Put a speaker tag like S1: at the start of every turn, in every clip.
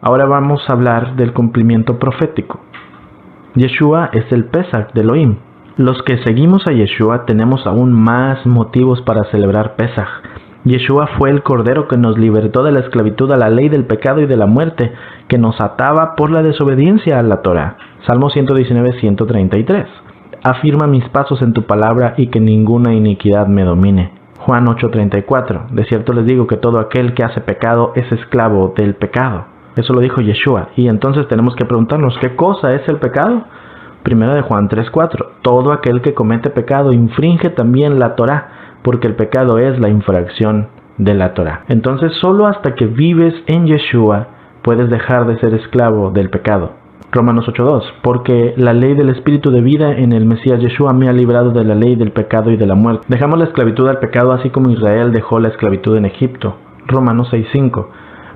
S1: Ahora vamos a hablar del cumplimiento profético. Yeshua es el Pesach de Elohim. Los que seguimos a Yeshua tenemos aún más motivos para celebrar Pesach. Yeshua fue el Cordero que nos libertó de la esclavitud a la ley del pecado y de la muerte, que nos ataba por la desobediencia a la Torá. Salmo 119, 133. Afirma mis pasos en tu palabra y que ninguna iniquidad me domine. Juan 8:34. De cierto les digo que todo aquel que hace pecado es esclavo del pecado. Eso lo dijo Yeshua. Y entonces tenemos que preguntarnos, ¿qué cosa es el pecado? Primero de Juan 3:4. Todo aquel que comete pecado infringe también la Torá, porque el pecado es la infracción de la Torá. Entonces solo hasta que vives en Yeshua puedes dejar de ser esclavo del pecado. Romanos 8:2. Porque la ley del espíritu de vida en el Mesías Yeshua me ha librado de la ley del pecado y de la muerte. Dejamos la esclavitud al pecado así como Israel dejó la esclavitud en Egipto. Romanos 6:5.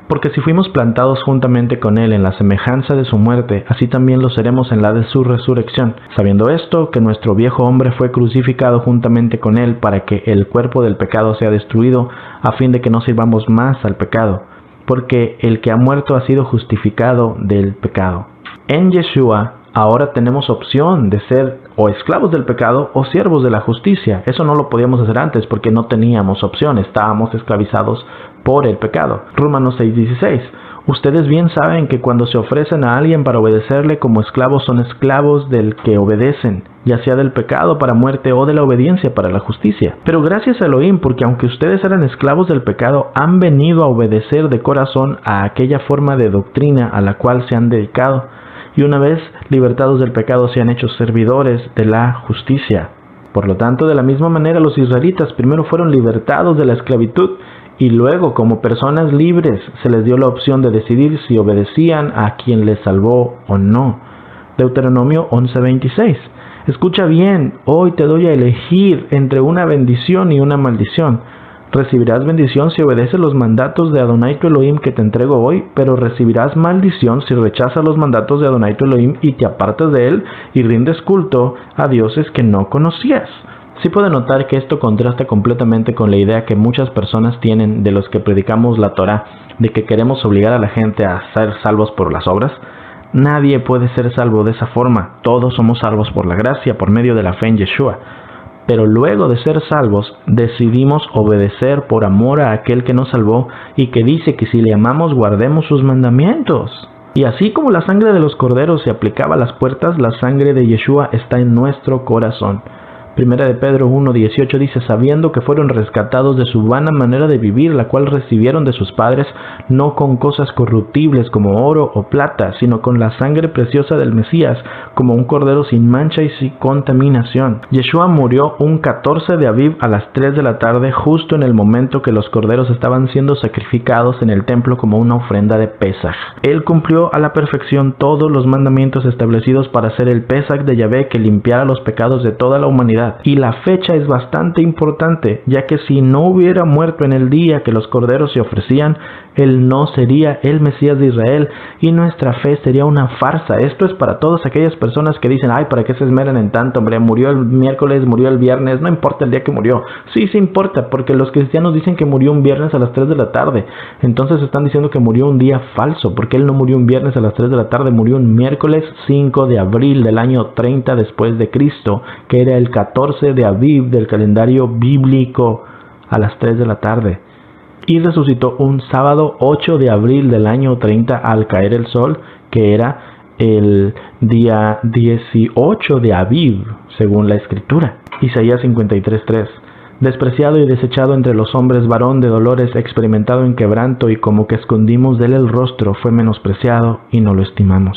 S1: Porque si fuimos plantados juntamente con Él en la semejanza de su muerte, así también lo seremos en la de su resurrección. Sabiendo esto, que nuestro viejo hombre fue crucificado juntamente con Él para que el cuerpo del pecado sea destruido, a fin de que no sirvamos más al pecado. Porque el que ha muerto ha sido justificado del pecado. En Yeshua, ahora tenemos opción de ser o esclavos del pecado o siervos de la justicia. Eso no lo podíamos hacer antes porque no teníamos opción, estábamos esclavizados por el pecado. Romanos 6:16. Ustedes bien saben que cuando se ofrecen a alguien para obedecerle como esclavos, son esclavos del que obedecen, ya sea del pecado para muerte o de la obediencia para la justicia. Pero gracias a Elohim, porque aunque ustedes eran esclavos del pecado, han venido a obedecer de corazón a aquella forma de doctrina a la cual se han dedicado, y una vez libertados del pecado se han hecho servidores de la justicia. Por lo tanto, de la misma manera los israelitas primero fueron libertados de la esclavitud y luego, como personas libres, se les dio la opción de decidir si obedecían a quien les salvó o no. Deuteronomio 11:26. Escucha bien, hoy te doy a elegir entre una bendición y una maldición. Recibirás bendición si obedeces los mandatos de Adonai tu Elohim que te entrego hoy, pero recibirás maldición si rechazas los mandatos de Adonai tu Elohim y te apartas de él y rindes culto a dioses que no conocías. Sí puede notar que esto contrasta completamente con la idea que muchas personas tienen de los que predicamos la Torá, de que queremos obligar a la gente a ser salvos por las obras. Nadie puede ser salvo de esa forma. Todos somos salvos por la gracia, por medio de la fe en Yeshua. Pero luego de ser salvos, decidimos obedecer por amor a aquel que nos salvó y que dice que si le amamos, guardemos sus mandamientos. Y así como la sangre de los corderos se aplicaba a las puertas, la sangre de Yeshua está en nuestro corazón. Primera de Pedro 1:18 dice, sabiendo que fueron rescatados de su vana manera de vivir, la cual recibieron de sus padres, no con cosas corruptibles como oro o plata, sino con la sangre preciosa del Mesías, como un cordero sin mancha y sin contaminación. Yeshua murió un 14 de Aviv a las 3 de la tarde, justo en el momento que los corderos estaban siendo sacrificados en el templo como una ofrenda de Pesaj. Él cumplió a la perfección todos los mandamientos establecidos para ser el Pesaj de Yahvé que limpiara los pecados de toda la humanidad. Y la fecha es bastante importante, ya que si no hubiera muerto en el día que los corderos se ofrecían, él no sería el Mesías de Israel y nuestra fe sería una farsa. Esto es para todas aquellas personas que dicen, ay, ¿para qué se esmeran en tanto? Hombre, murió el miércoles, murió el viernes, no importa el día que murió. Sí importa, porque los cristianos dicen que murió un viernes a las 3 de la tarde. Entonces están diciendo que murió un día falso, porque él no murió un viernes a las 3 de la tarde, murió un miércoles 5 de abril del año 30 después de Cristo, que era el 14 de Aviv del calendario bíblico a las 3 de la tarde. Y resucitó un sábado 8 de abril del año 30 al caer el sol, que era el día 18 de Aviv, según la escritura. Isaías 53:3. Despreciado y desechado entre los hombres, varón de dolores, experimentado en quebranto, y como que escondimos de él el rostro, fue menospreciado y no lo estimamos.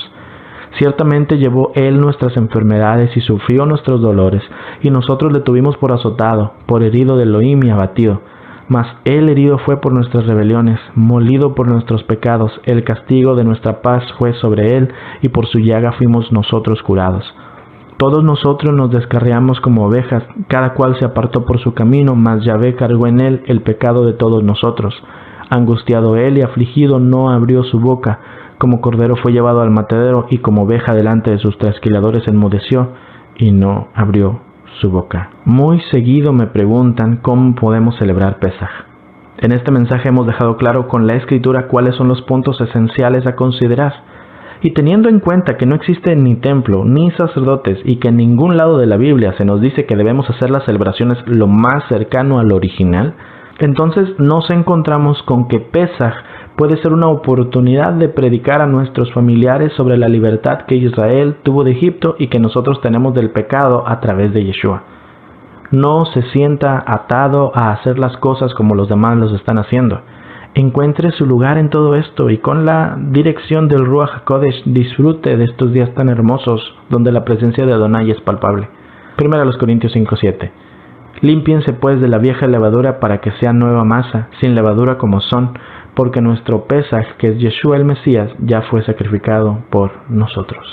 S1: Ciertamente llevó él nuestras enfermedades y sufrió nuestros dolores, y nosotros le tuvimos por azotado, por herido de Elohim y abatido. Mas él herido fue por nuestras rebeliones, molido por nuestros pecados, el castigo de nuestra paz fue sobre él, y por su llaga fuimos nosotros curados. Todos nosotros nos descarriamos como ovejas, cada cual se apartó por su camino, mas Yahvé cargó en él el pecado de todos nosotros. Angustiado él y afligido no abrió su boca, como cordero fue llevado al matadero, y como oveja delante de sus trasquiladores enmudeció, y no abrió su boca. Muy seguido me preguntan cómo podemos celebrar Pesaj. En este mensaje hemos dejado claro con la Escritura cuáles son los puntos esenciales a considerar. Y teniendo en cuenta que no existe ni templo ni sacerdotes y que en ningún lado de la Biblia se nos dice que debemos hacer las celebraciones lo más cercano al original, entonces nos encontramos con que Pesaj puede ser una oportunidad de predicar a nuestros familiares sobre la libertad que Israel tuvo de Egipto y que nosotros tenemos del pecado a través de Yeshua. No se sienta atado a hacer las cosas como los demás los están haciendo. Encuentre su lugar en todo esto y con la dirección del Ruach HaKodesh disfrute de estos días tan hermosos donde la presencia de Adonai es palpable. 1 Corintios 5:7. Límpiense pues de la vieja levadura para que sea nueva masa, sin levadura como son, porque nuestro Pesaj, que es Yeshua el Mesías, ya fue sacrificado por nosotros.